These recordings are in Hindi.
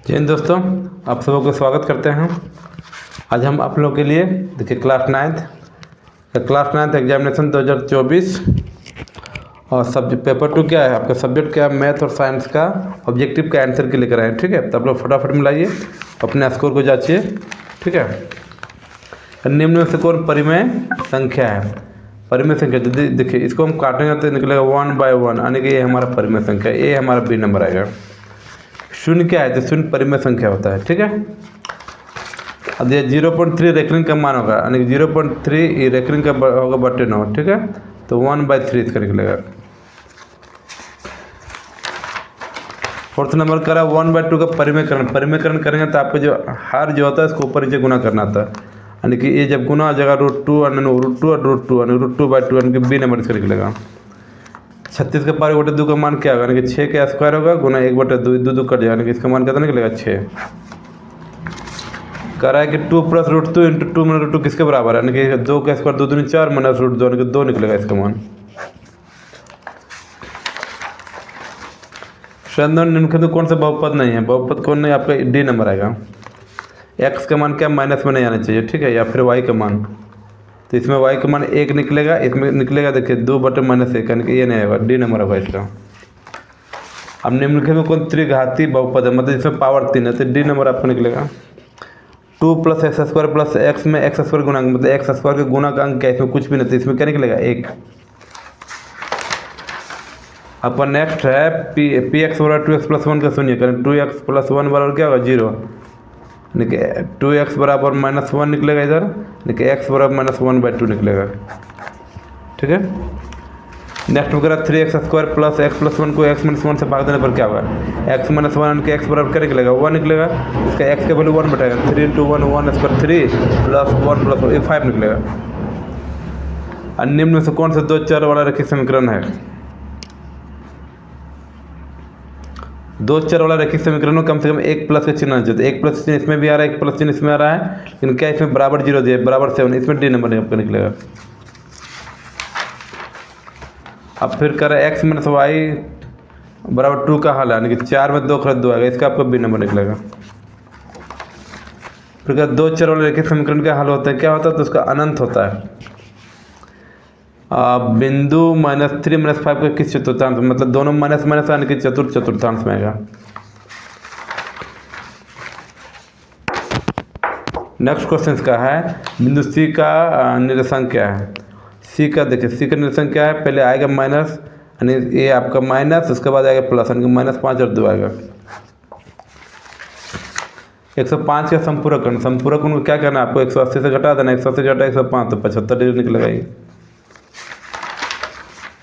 जय हिंद दोस्तों, आप सबों को स्वागत करते हैं। आज हम आप लोगों के लिए देखिए क्लास नाइन्थ एग्जामिनेशन 2024 और सब्जेक्ट पेपर 2 क्या है, आपका सब्जेक्ट क्या है, मैथ और साइंस का ऑब्जेक्टिव का आंसर के लेकर आए। ठीक है, तो आप लोग फटाफट मिलाइए, अपने स्कोर को जांचिए। ठीक है, निम्न में से कौन परिमेय संख्या है? परिमेय संख्या देखिए, इसको हम काटेंगे तो निकलेगा 1 बाय 1, यानी कि ये हमारा परिमेय संख्या, ये हमारा बी नंबर आएगा। शून्य क्या है? तो शून्य परिमेय संख्या होता है। ठीक है, अब ये 0.3 रेकरिंग का मान होगा, यानी कि 0.3 ये रेकरिंग का होगा बटे 9। ठीक है, तो 1/3 इसका निकलेगा। फोर्थ नंबर करा 1/2 का परिमेयकरण करेंगे तो आपको जो हार जो होता है इसको ऊपर नीचे गुना करना था, यानी कि ये जब गुना हो जाएगा √2 और √2/2 यानी कि बी नंबर इसका निकलेगा। 36 के पावर 1/2 का मान क्या होगा, यानी कि 6 का स्क्वायर होगा गुना 1/2, 2 कट जाएगा, यानी कि इसका मान कितना निकलेगा 6। कह रहा है कि 2 + √2 × 2 - √2 किसके बराबर है, यानी कि 2 का स्क्वायर 2 दूनी 4 - √2 यानी कि 2 निकलेगा इसका मान। निम्नलिखित कौन सा बहुपद नहीं है? बहुपद कौन नहीं, आपका डी नंबर आएगा। एक्स का मान क्या माइनस में नहीं आना चाहिए। ठीक है, या फिर वाई का मान, तो इसमें y का मान 1 निकलेगा, इसमें निकलेगा देखिए 2/-1, यानी कि ये नहीं आएगा, डी नंबर होगा इसका। अब निम्नलिखित में कौन त्रिघाती बहुपद है, मतलब इसमें पावर 3 है, तो डी नंबर आपको निकलेगा। 2 + x² + x में x² गुणांक, मतलब x² के गुणा का अंक क्या है, इसमें कुछ भी नहीं, तो इसमें क्या निकलेगा 1। अपन नेक्स्ट है px = 2x + 1 का शून्य करें, 2x + 1 बराबर क्या होगा 0, यानी कि 2x बराबर -1 निकलेगा इधर, यानी कि x बराबर -1/2 निकलेगा। ठीक है, नेक्स्ट वगैरह 3x² + x + 1 को x - 1 से भाग देने पर क्या होगा, x - 1 यानी कि x बराबर क्या निकलेगा 1 निकलेगा, इसका x का वैल्यू 1 बटेगा 3 × 1 1 स्क्वायर 3 + 1 + 1 5 निकलेगा। और निम्न में से कौन सा 2 चर वाला रैखिक समीकरण है? 2 चर वाला रैखिक समीकरण में कम से कम एक प्लस का चिन्ह आना चाहिए। एक प्लस चिन्ह इसमें भी आ रहा है, एक प्लस चिन्ह इसमें आ रहा है, लेकिन क्या इसमें बराबर 0 दिया, बराबर 7, इसमें डी नंबर आपका निकलेगा। अब फिर कर x - y बराबर 2 का हल है, यानी कि 4 में 2 × 2 आएगा, इसका आपका बी नंबर निकलेगा। फिर क्या 2 चर वाले रैखिक समीकरण का हल होता है, क्या होता है, तो उसका अनंत होता है। बिंदु -3 - 5 का किस चतुर्थांश, मतलब दोनों माइनस माइनस यानी कि चतुर्थांश में आएगा। नेक्स्ट क्वेश्चन का है बिंदु सी का निरसन क्या है। सी का देखिए, सी का निरसन क्या है, पहले आएगा माइनस, यानी ये आपका माइनस, उसके बाद आएगा प्लस, यानी कि -5 और 2 आएगा। 105 का संपूरक को क्या करना है आपको, 180 से घटा देना, 180 से घटा 105 तो 75 डिग्री निकलेगा ये।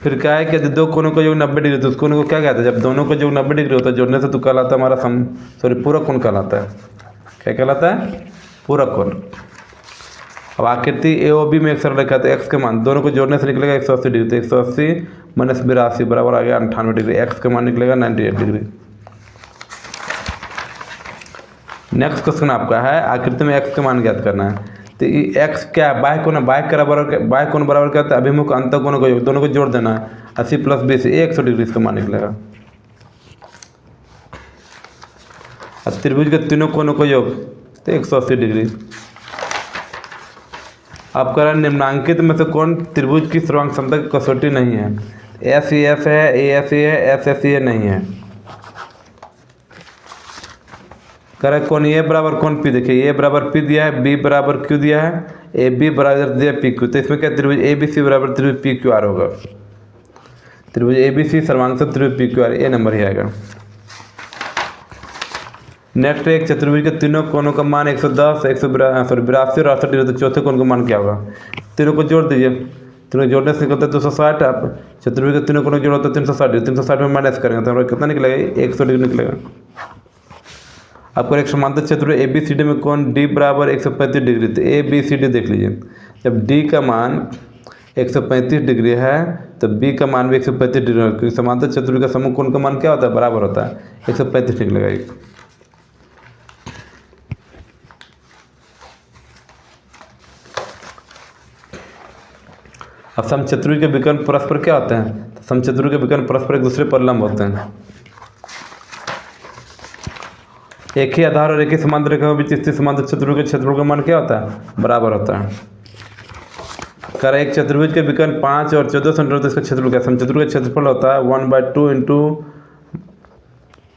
फिर क्या है कि दो कोनों का योग 90 डिग्री, तो उस कोनों को क्या कहते हैं, जब दोनों का योग 90 डिग्री होता है जोड़ने से तो कहलाता है हमारा पूरक कोण कहलाता है। क्या कहलाता है? पूरक कोण। अब आकृति AOB में एक सरलरेखा, तो x का मान दोनों को जोड़ने से निकलेगा 180 डिग्री, तो 180 - 82 बराबर आ गया 98 डिग्री, x का मान निकलेगा 98 डिग्री। नेक्स्ट क्वेश्चन आपका है आकृति में x का मान ज्ञात करना है, तो ये x क्या है, बाह्य कोण बराबर क्या होता है, अभिमुख अंतः कोणों का योग, दोनों को जोड़ देना है, 80 + 20 100 डिग्री इसका मान निकलेगा। अब त्रिभुज के तीनों कोणों का योग तो 180 डिग्री। अब कह रहा है निम्नांकित में से कौन त्रिभुज की सर्वांग क्षमता की कसौटी नहीं है। SEF है, ASE है, SSE नहीं है। कह रहा है कौन ए बराबर कौन पी, देखिए a बराबर p दिया है, b बराबर q दिया है, AB बराबर दिया PQ, तो इसमें क्या त्रिभुज ABC बराबर त्रिभुज PQR होगा। त्रिभुज ABC सर्वांग त्रिभुज PQR, ए नंबर ही आएगा। नेक्स्ट एक चतुर्भुज के तीनों कोणों का मान 110 82 और 68 डिग्री, तो चौथे कोण का मान क्या होगा, तीनों को जोड़ दीजिए, तीनों जोड़ने से निकलता है 260। आप चतुर्भुज के तीनों कोणों जोड़ता है 360 डिग्री, 360 में माइनस करेंगे तो हमारा कितना निकलेगा 100 डिग्री निकलेगा। आपको एक समांतर चतुर्भुज ABCD में कोण D बराबर 135 डिग्री, तो ABCD देख लीजिए, जब D का मान 135 डिग्री है तो B का मान भी 135 डिग्री है, क्योंकि समांतर चतुर्भुज का समूह कोण का मान क्या होता है, बराबर होता है, 135 निकलेगा एक। अब समचतुर्भुज के विकर्ण परस्पर क्या होते हैं, तो समचतुर्भुज के विकर्ण परस्पर एक दूसरे पर लंब होते हैं। एक ही आधार और एक ही समांतर रेखा के बीच स्थित समांतर चतुर्भुज के क्षेत्रफल का मान क्या होता है? बराबर होता है। कर एक चतुर्भुज के विकर्ण 5 और 14 सेंटीमीटर, तो इसका क्षेत्रफल क्या? समचतुर्भुज का क्षेत्रफल होता है 1/2 इंटू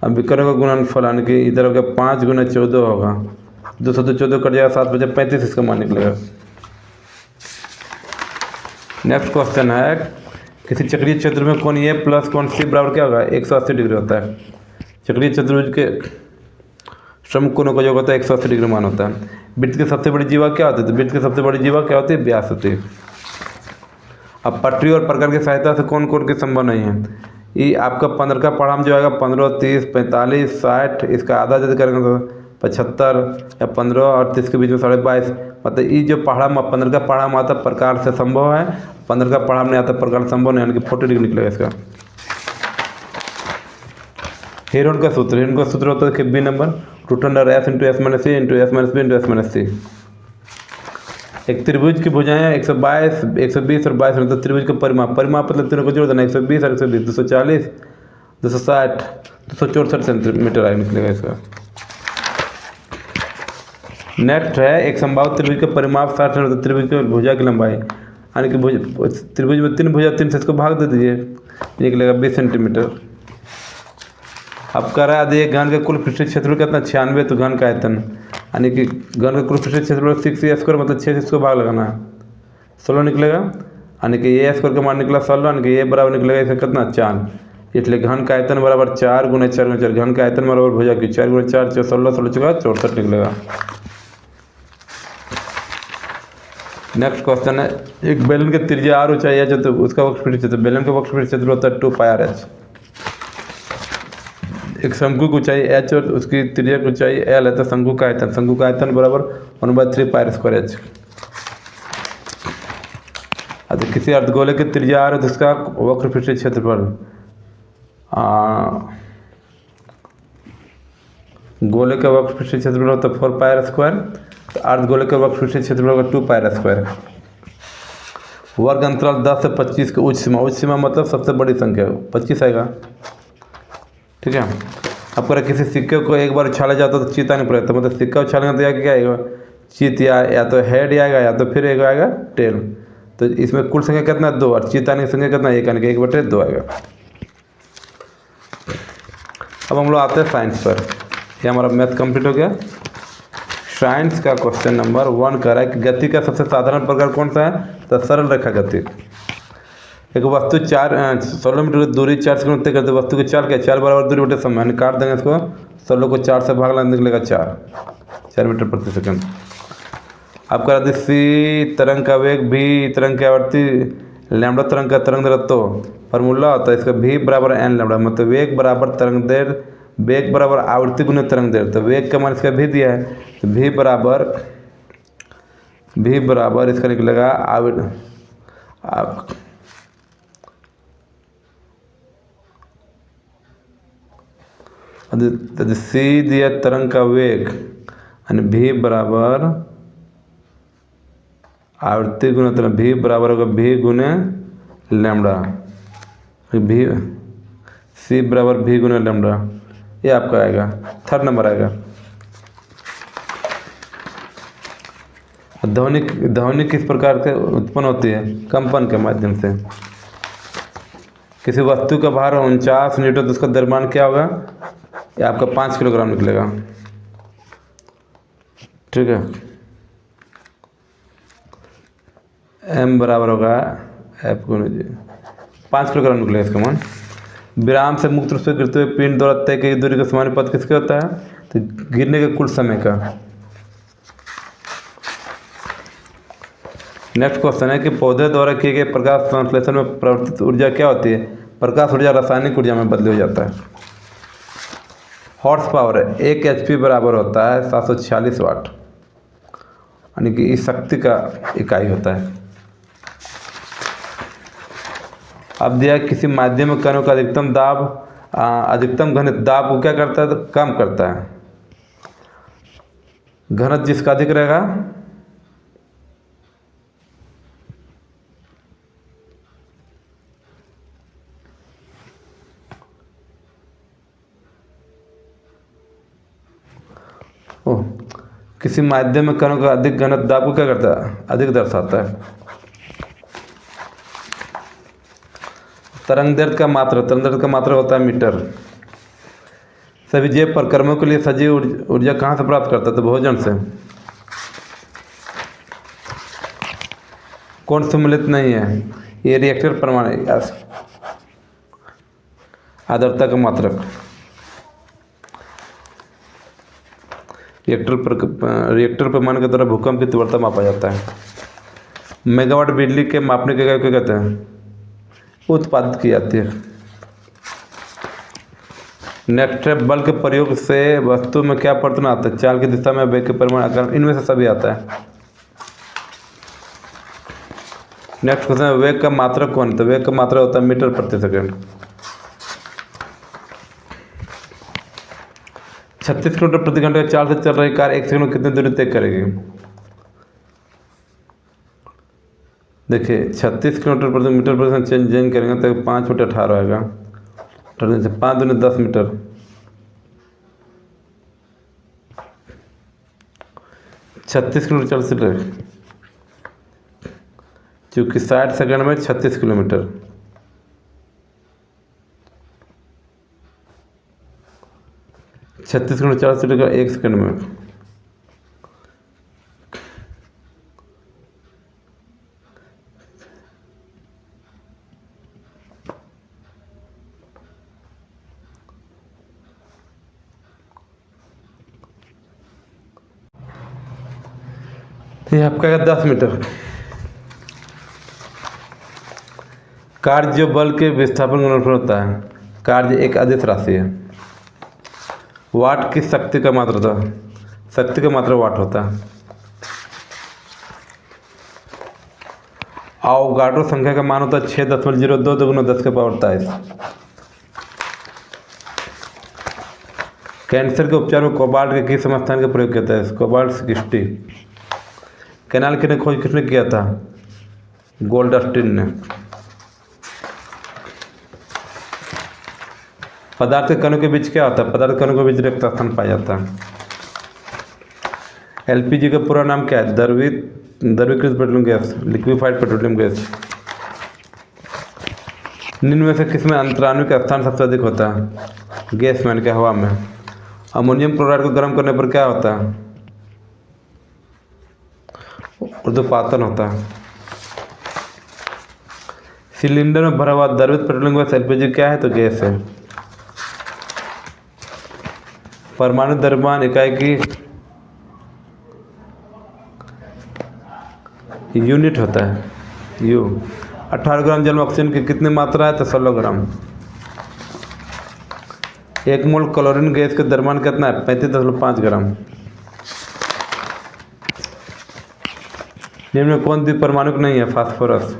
अब विकर्ण का गुणनफल, यानी कि इधर हो गया 5 गुना 14 होगा, 200 तो 14 कट जाएगा, 7 बजे 35, इसका मान निकलेगा। नेक्स्ट क्वेश्चन है, किसी चक्रीय क्षेत्र में कोण ए प्लस कोण सी बराबर क्या होगा? 180 डिग्री होता है। चक्रीय चतुर्भुज के समकोण कोणों का योग होता है 180 डिग्री मान होता है। वृत्त की सबसे बड़ी जीवा क्या होती है? तो वृत्त की सबसे बड़ी जीवा क्या होती है? व्यास होती है। अब पटरी और प्रकार की सहायता से कौन कौन के संभव नहीं है? ये आपका 15 का पढ़ाम जो आएगा 15, 30, 45, 60, इसका आधा यदि करेंगे तो 75 या 15 और 30 के बीच में 22.5, मतलब ये जो पढ़ाम 15 का पढ़ाम आता प्रकार से संभव है, 15 का पढ़ाम नहीं आता प्रकार संभव नहीं, यानी कि 40 डिग्री निकलेगा इसका। हेरोन का सूत्र होता है कि B number root under S into S minus C into S minus B into S minus C. एक त्रिभुज की भुजाएं 122, 120 और 22, मतलब त्रिभुज का परिमाप मतलब तीनों को जोड़ देना, 120 और 120, 240, 260, 264 सेंटीमीटर आगे निकलेगा इसका। नेक्स्ट है, एक संभावित त्रिभुज का परिमाप 60 सेंटीमीटर, त्रिभुज की भुजा की लंबाई, यानी कि त्रिभुज में 3 भुजा, 3 से इसको भाग दे दीजिए, निकलेगा 20 सेंटीमीटर। अब कह रहा है यदि एक घन का कुल पृष्ठीय क्षेत्रफल कितना? 96, तो घन का आयतन, यानी कि घन का कुल पृष्ठीय क्षेत्रफल 6a² मतलब 6 से इसको भाग लगाना है, 16 निकलेगा, यानी कि a² का मान निकला 16, यानी कि a बराबर निकलेगा इसका कितना? 4, इसलिए घन का आयतन बराबर 4 गुना 4 गुना 4, घन का आयतन बराबर भुजा की 4 गुना 4, 16, 16 चौका 64 निकलेगा। नेक्स्ट क्वेश्चन है, एक बेलन की त्रिज्या r ऊंचाई h है, तो उसका वक्रपृष्ठीय क्षेत्र, बेलन का वक्रपृष्ठीय क्षेत्र होता है 2πrh। एक शंकु की ऊंचाई h और उसकी त्रिज्या की ऊंचाई l है, तो शंकु का आयतन बराबर 1/3πr²h। तो किसी अर्धगोले की त्रिज्या r है, तो उसका वक्रपृष्ठीय क्षेत्रफल, गोले का वक्रपृष्ठीय क्षेत्रफल होता है 4πr², तो अर्धगोले का वक्रपृष्ठीय क्षेत्रफल होगा 2πr²। वर्ग अंतराल 10 से 25 की उच्च सीमा मतलब सबसे बड़ी संख्या 25 आएगा, ठीक है। अब करें किसी सिक्के को एक बार उछाला जाता तो चीता नहीं पड़ेगा, तो मतलब सिक्का उछालेंगे तो क्या आएगा? चीत, या तो हेड आएगा या तो फिर एक आएगा टेल। तो इसमें कुल संख्या कितना? 2, और चीताने की संख्या कितना? 1, यानी कि 1/2 आएगा। अब हम लोग आते हैं साइंस पर। ये हमारा मैथ कंप्लीट हो गया। साइंस का क्वेश्चन नंबर 1 कह रहा है कि गति का सबसे साधारण प्रकार कौन सा है? तो सरल रेखा गति। एक वस्तु 16 मीटर की दूरी 4 सेकंड तय करते, वस्तु की चाल क्या? 4 बराबर दूरी बटे समय, यानी काट देंगे इसको, 16 को 4 से भाग लेंगे निकलेगा 4 मीटर प्रति सेकंड। अब करा दी सी तरंग का वेग, भी तरंग की आवृत्ति, लैम्डा तरंग का तरंग दैर्घ्य फार्मूला होता है इसका v बराबर n लैम्डा, मतलब वेग बराबर तरंग दैर्घ्य, वेग बराबर आवृत्ति गुना तरंग दैर्घ्य। तो वेग का मान इसका v दिया है, तो v बराबर इसका निकलेगा सी दिया तरंग का वेग, यानी v बराबर आवृत्ति गुना तरंग, v बराबर होगा v गुने लैम्डा, v c बराबर v गुना लैम्डा, ये आपका आएगा, थर्ड नंबर आएगा। ध्वनि किस प्रकार से उत्पन्न होती है? कंपन के माध्यम से। किसी वस्तु का भार 49 न्यूटन, तो उसका द्रव्यमान क्या होगा? ये आपका 5 किलोग्राम निकलेगा, ठीक है। m बराबर होगा f गुना जी, 5 किलोग्राम निकलेगा इसका मान। विराम से मुक्त रूप से गिरते हुए पिंड द्वारा तय की दूरी का समानुपात किसके होता है? तो गिरने के कुल समय का। नेक्स्ट क्वेश्चन है कि पौधे द्वारा किए गए प्रकाश संश्लेषण में प्रवर्तित ऊर्जा क्या होती है? प्रकाश ऊर्जा रासायनिक ऊर्जा में बदली हो जाता है। हॉर्स पावर 1 HP बराबर होता है 746 वाट, यानी कि इस शक्ति का इकाई होता है। अब दिया किसी माध्यम में कणों का अधिकतम दाब, अधिकतम घनत्व दाब को क्या करता है? तो कम करता है। घनत्व जिसका अधिक रहेगा किसी माध्यम में कणों का अधिक घनत्व दाब को क्या करता है, अधिक दर्शाता है। तरंग दैर्ध्य का मात्रा होता है मीटर। सभी जैव प्रक्रमों के लिए सजीव ऊर्जा कहाँ से प्राप्त करता है, तो भोजन से। कौन सम्मिलित नहीं है, ये रिएक्टर परमाणु आर्द्रता का मात्रक। रिएक्टर पैमाने के द्वारा भूकंप की तीव्रता मापा जाता है। मेगावाट बिजली के मापने के क्या कहते हैं, उत्पादित की जाती है। नेक्स्ट है, बल के प्रयोग से वस्तु में क्या परिवर्तन आता है, चाल की दिशा में, वेग के परिमाण, आकार, इनमें से सभी आता है। नेक्स्ट क्वेश्चन है, वेग का मात्रक कौन है, तो वेग का मात्रक होता है मीटर प्रति सेकंड। 36 किलोमीटर प्रति घंटे की चाल से चल रही कार 1 सेकंड में कितनी दूरी तय करेगी। देखिए 36 किलोमीटर प्रति मीटर प्रति चेंज करेंगे तो 5/18 आएगा। 5 दूनी 10 मीटर। 36 किलोमीटर चल से रहे, चूँकि 60 सेकंड में 36 किलोमीटर। छत्तीस किलोमीटर 40 मीटर का 1 सेकंड में। ये आपका 10 मीटर। कार्य जो बल के विस्थापन गुणनफल होता है, कार्य एक अदिश राशि है। वाट की शक्ति का मात्रा था, शक्ति का मात्रा वाट होता है। आवोगाड्रो संख्या का मान होता है 6.02 × 10⁻23। कैंसर के उपचार में कोबाल्ट के किस समस्थान का प्रयोग किया था, कोबाल्ट 60। कैनाल की खोज किसने किया था, गोल्डस्टीन ने। पदार्थ के कणों के बीच क्या होता है, पदार्थ कणों के बीच रिक्त स्थान पाया जाता है। एलपीजी का पूरा नाम क्या है, द्रवीकृत petroleum gas, liquefied petroleum gas. निम्न में से किसमें अंतराणु का स्थान सबसे अधिक होता है, गैस में, क्या हवा में। अमोनियम क्लोराइड को गर्म करने पर क्या होता है, ऊर्ध्वपातन होता है। सिलेंडर में भरा हुआ द्रवित पेट्रोलियम गैस एलपीजी क्या है, तो गैस है। परमाणु द्रव्यमान इकाई की यूनिट होता है, यू। 18 ग्राम जल में ऑक्सीजन की कितनी मात्रा है, तो 16 ग्राम। 1 मोल क्लोरीन गैस का द्रव्यमान कितना है, 35.5 ग्राम। निम्न में कौन सी परमाणु नहीं है, फास्फोरस।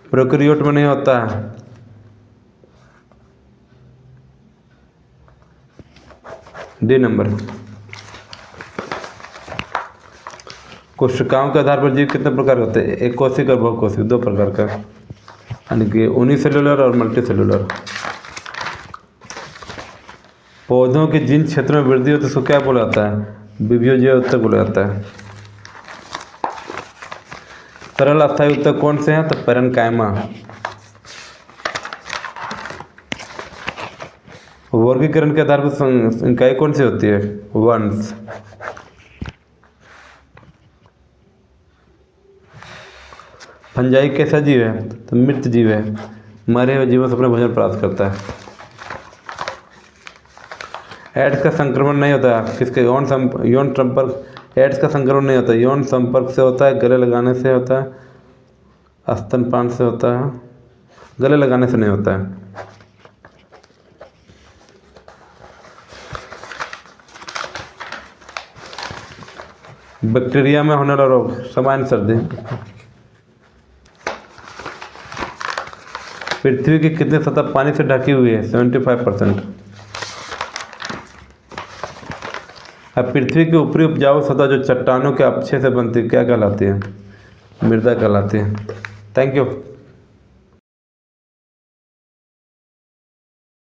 प्रोकैरियोट में नहीं होता है। D number. कोशिकाओं के आधार पर जीव कितने प्रकार होते हैं, एक कोशिक और बहुकोशिक, 2 प्रकार का, यानी कि यूनिसेलुलर और मल्टी सेलुलर। पौधों के जिन क्षेत्रों में वृद्धि होती है उसको क्या बोला जाता है, विभियोजय उत्तक बोला जाता है। तरल अस्थायी उत्तक कौन से हैं, तो पैरेन्काइमा। वर्गीकरण के आधार पर इकाई कौन सी होती है, वंश। फंजाई कैसा जीव है, तो मृत जीव है, मरे हुए जीवों से अपना भोजन प्राप्त करता है। एड्स का संक्रमण नहीं होता, किसके, यौन संपर्क। एड्स का संक्रमण नहीं होता, यौन संपर्क से होता है, गले लगाने से होता है, स्तनपान से होता है, गले लगाने से नहीं होता है। बैक्टीरिया में होने वाला रोग, सामान्य सर्दी। पृथ्वी की कितनी सतह पानी से ढकी हुई है, 75%। अब पृथ्वी की ऊपरी उपजाऊ सतह जो चट्टानों के अपक्षय से बनती है क्या कहलाती है, मृदा कहलाती है। Thank you.